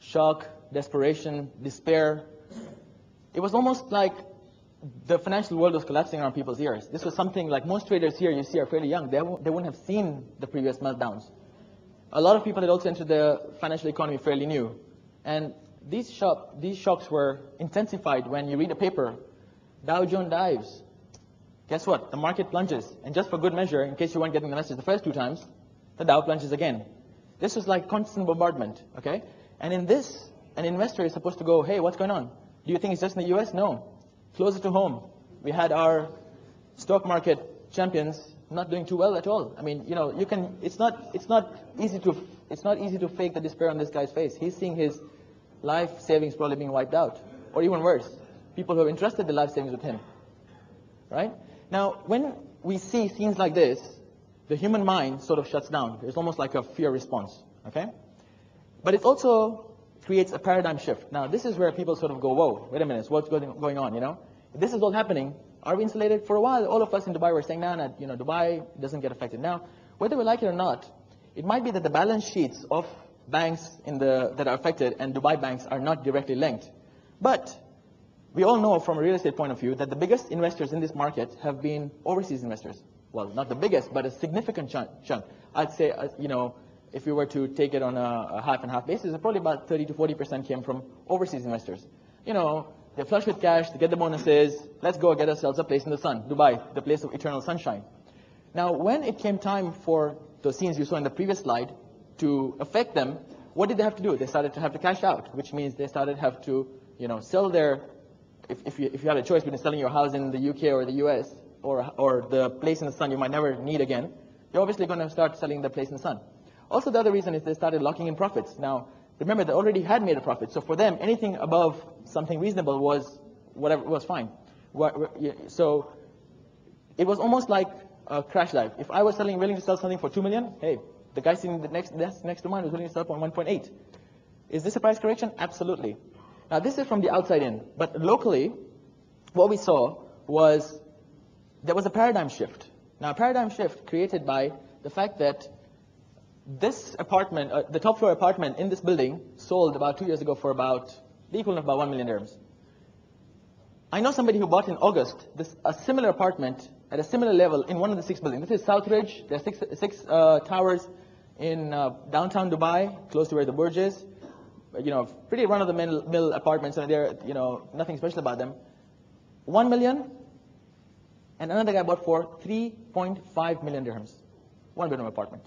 shock, desperation, despair. It was almost like the financial world was collapsing around people's ears. This was something like most traders here you see are fairly young. They wouldn't have seen the previous meltdowns. A lot of people had also entered the financial economy fairly new. And these shocks were intensified when you read a paper, Dow Jones dives. Guess what? The market plunges. And just for good measure, in case you weren't getting the message the first 2 times, the Dow plunges again. This was like constant bombardment, okay? And in this, an investor is supposed to go, hey, what's going on? Do you think it's just in the US? No. Closer to home, we had our stock market champions not doing too well at all. I mean, you know, it's not easy to fake the despair on this guy's face. He's seeing his life savings probably being wiped out. Or even worse, people who have entrusted their life savings with him, right? Now, when we see scenes like this, the human mind sort of shuts down. It's almost like a fear response, okay? But it also creates a paradigm shift. Now, this is where people sort of go, whoa, wait a minute, what's going on, you know? If this is all happening, are we insulated? For a while, all of us in Dubai were saying, nah, you know, Dubai doesn't get affected. Now, whether we like it or not, it might be that the balance sheets of banks that are affected and Dubai banks are not directly linked. But we all know from a real estate point of view that the biggest investors in this market have been overseas investors. Well, not the biggest, but a significant chunk. I'd say, you know, if we were to take it on a half and half basis, probably about 30 to 40% came from overseas investors. You know, they're flush with cash, they get the bonuses, let's go get ourselves a place in the sun, Dubai, the place of eternal sunshine. Now, when it came time for those scenes you saw in the previous slide to affect them, what did they have to do? They started to have to cash out, which means they started to have to, you know, sell their, if you had a choice between selling your house in the UK or the US, or the place in the sun you might never need again, you're obviously going to start selling the place in the sun. Also, the other reason is they started locking in profits. Now, remember, they already had made a profit. So for them, anything above something reasonable was whatever was fine. So it was almost like a crash dive. If I was willing to sell something for 2 million, hey, the guy sitting next to mine was willing to sell for 1.8. Is this a price correction? Absolutely. Now, this is from the outside in. But locally, what we saw was there was a paradigm shift. Now, a paradigm shift created by the fact that this apartment, the top floor apartment in this building sold about 2 years ago for about the equivalent of about 1 million dirhams. I know somebody who bought in August a similar apartment at a similar level in one of the 6 buildings. This is Southridge. There are six towers in downtown Dubai, close to where the Burj is. You know, pretty run-of-the-mill apartments, and they're, you know, nothing special about them. 1 million, and another guy bought for 3.5 million dirhams. 1-bedroom apartment.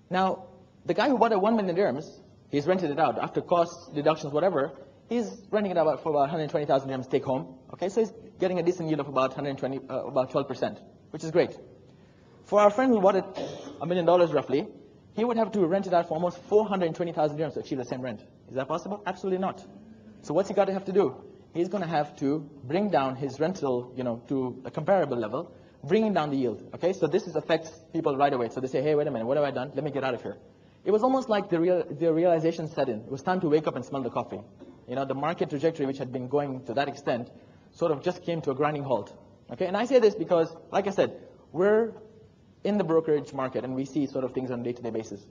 Now, the guy who bought at 1 million dirhams, he's rented it out after costs, deductions, whatever. He's renting it out for about 120,000 dirhams take home. Okay, so he's getting a decent yield of about 12%, which is great. For our friend who bought it $1 million roughly, he would have to rent it out for almost 420,000 dirhams to achieve the same rent. Is that possible? Absolutely not. So what's he got to have to do? He's going to have to bring down his rental, you know, to a comparable level, bringing down the yield. Okay, so this affects people right away. So they say, hey, wait a minute, what have I done? Let me get out of here. It was almost like the realization set in. It was time to wake up and smell the coffee. You know, the market trajectory, which had been going to that extent, sort of just came to a grinding halt. Okay, and I say this because, like I said, we're in the brokerage market and we see sort of things on a day-to-day basis.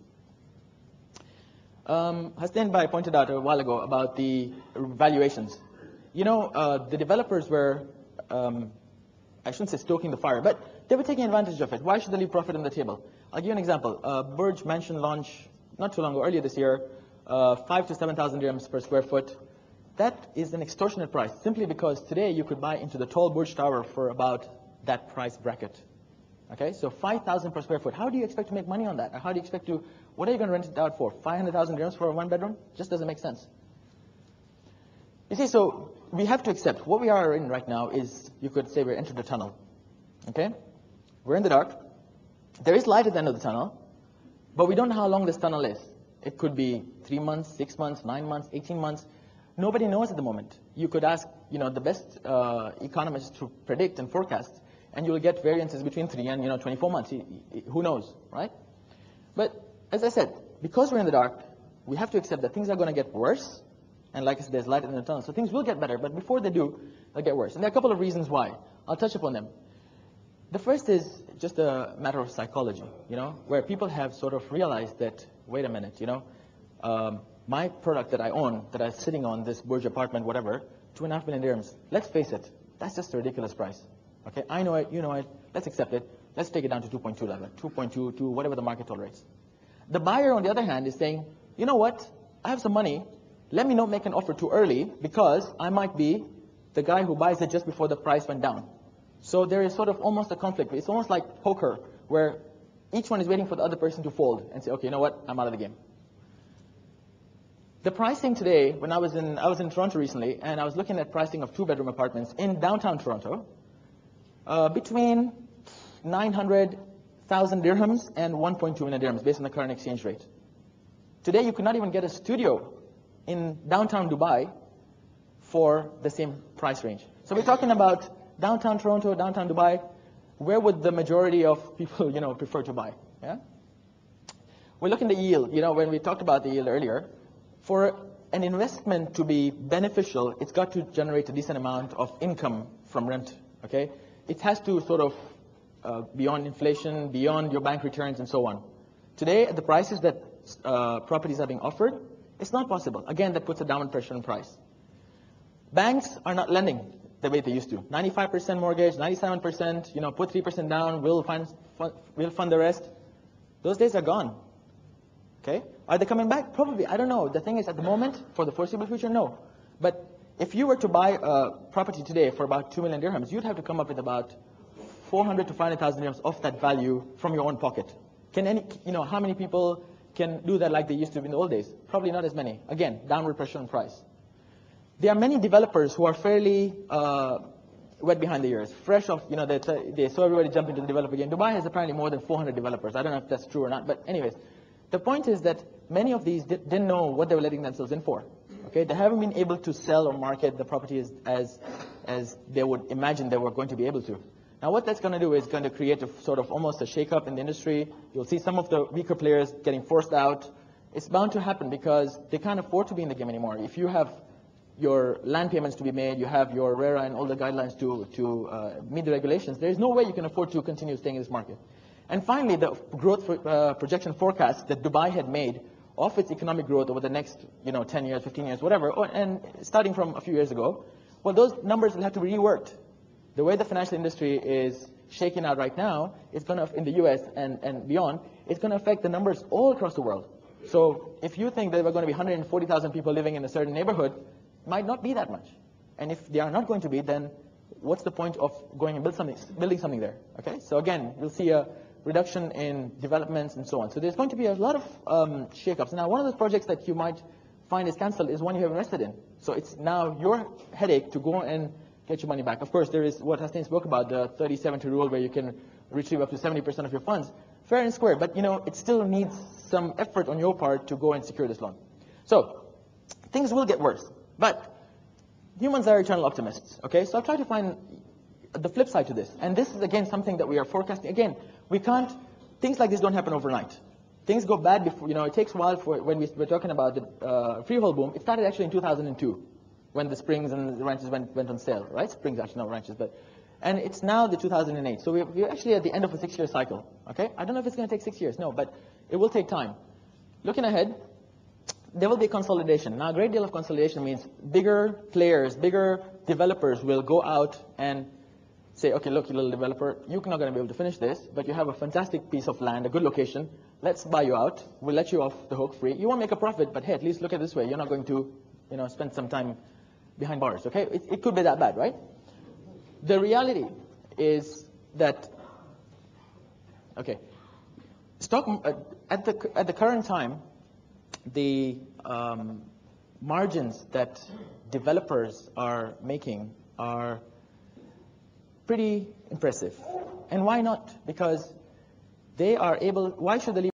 Hasnain Bhai pointed out a while ago about the valuations. You know, the developers were, I shouldn't say stoking the fire, but they were taking advantage of it. Why should they leave profit on the table? I'll give you an example. Burj Mansion launch not too long ago, earlier this year, 5,000 to 7,000 dirhams per square foot. That is an extortionate price, simply because today you could buy into the tall Burj Tower for about that price bracket. Okay, so 5,000 per square foot. How do you expect to make money on that? Or how do you expect to, what are you going to rent it out for? 500,000 dirhams for a 1-bedroom? Just doesn't make sense. You see, so we have to accept what we are in right now is, you could say we're entered the tunnel. Okay? We're in the dark. There is light at the end of the tunnel, but we don't know how long this tunnel is. It could be 3 months, 6 months, 9 months, 18 months. Nobody knows at the moment. You could ask, you know, the best economists to predict and forecast, and you will get variances between 3 and, you know, 24 months. Who knows, right? But as I said, because we're in the dark, we have to accept that things are going to get worse. And like I said, there's light in the tunnel. So things will get better, but before they do, they'll get worse. And there are a couple of reasons why. I'll touch upon them. The first is just a matter of psychology, you know, where people have sort of realized that, wait a minute, you know, my product that I own, that I'm sitting on, this Burj apartment, whatever, 2.5 million dirhams. Let's face it, that's just a ridiculous price. Okay, I know it, you know it, let's accept it. Let's take it down to 2.2 level, 2.2 to whatever the market tolerates. The buyer, on the other hand, is saying, you know what, I have some money, let me not make an offer too early because I might be the guy who buys it just before the price went down. So there is sort of almost a conflict. It's almost like poker, where each one is waiting for the other person to fold and say, okay, you know what, I'm out of the game. The pricing today, when I was in Toronto recently, and I was looking at pricing of 2-bedroom apartments in downtown Toronto, between 900,000 dirhams and 1.2 million dirhams based on the current exchange rate. Today, you could not even get a studio in downtown Dubai for the same price range. So we're talking about downtown Toronto, downtown Dubai. Where would the majority of people, prefer to buy? Yeah. We look in the yield. When we talked about the yield earlier, for an investment to be beneficial, it's got to generate a decent amount of income from rent. Okay. It has to sort of beyond inflation, beyond your bank returns, and so on. Today, at the prices that properties are being offered, it's not possible. Again, that puts a downward pressure on price. Banks are not lending the way they used to. 95% mortgage, 97%, put 3% down, we'll fund the rest. Those days are gone. Okay? Are they coming back? Probably. I don't know. The thing is, at the moment, for the foreseeable future, no. But if you were to buy a property today for about 2 million dirhams, you'd have to come up with about 400 to 500,000 dirhams of that value from your own pocket. How many people can do that like they used to in the old days? Probably not as many. Again, downward pressure on price. There are many developers who are fairly wet behind the ears, fresh off, they saw everybody jump into the developer game. Dubai has apparently more than 400 developers. I don't know if that's true or not, but anyways, the point is that many of these didn't know what they were letting themselves in for. Okay, they haven't been able to sell or market the property as they would imagine they were going to be able to. Now, what that's going to do is going to create a sort of almost a shake-up in the industry. You'll see some of the weaker players getting forced out. It's bound to happen because they can't afford to be in the game anymore. If you have your land payments to be made, you have your RERA and all the guidelines to meet the regulations, there is no way you can afford to continue staying in this market. And finally, the growth projection forecast that Dubai had made of its economic growth over the next 10 years, 15 years, whatever, and starting from a few years ago, well, those numbers will have to be reworked. The way the financial industry is shaking out right now, it's going to, in the US and beyond, it's going to affect the numbers all across the world. So if you think there were going to be 140,000 people living in a certain neighborhood, it might not be that much. And if they are not going to be, then what's the point of going and building something there? Okay. So again, you'll see a reduction in developments and so on. So there's going to be a lot of shake-ups. Now, one of those projects that you might find is cancelled is one you have invested in. So it's now your headache to go and get your money back. Of course, there is what Hasnain spoke about, the 30-70 rule, where you can retrieve up to 70% of your funds. Fair and square, but it still needs some effort on your part to go and secure this loan. So things will get worse, but humans are eternal optimists. Okay, so I've tried to find the flip side to this, and this is again something that we are forecasting. Again, we can't. Things like this don't happen overnight. Things go bad before. It takes a while for when we're talking about the freehold boom. It started actually in 2002. When the springs and the ranches went on sale, right? Springs, actually, no ranches, and it's now the 2008. So we're actually at the end of a 6-year cycle, okay? I don't know if it's going to take 6 years, no, but it will take time. Looking ahead, there will be consolidation. Now, a great deal of consolidation means bigger players, bigger developers will go out and say, okay, look, you little developer, you're not going to be able to finish this, but you have a fantastic piece of land, a good location. Let's buy you out. We'll let you off the hook free. You won't make a profit, but hey, at least look at it this way. You're not going to, spend some time behind bars, okay? It could be that bad, right? The reality is that, okay, at the current time, the margins that developers are making are pretty impressive. And why not? Because they are able, why should they leave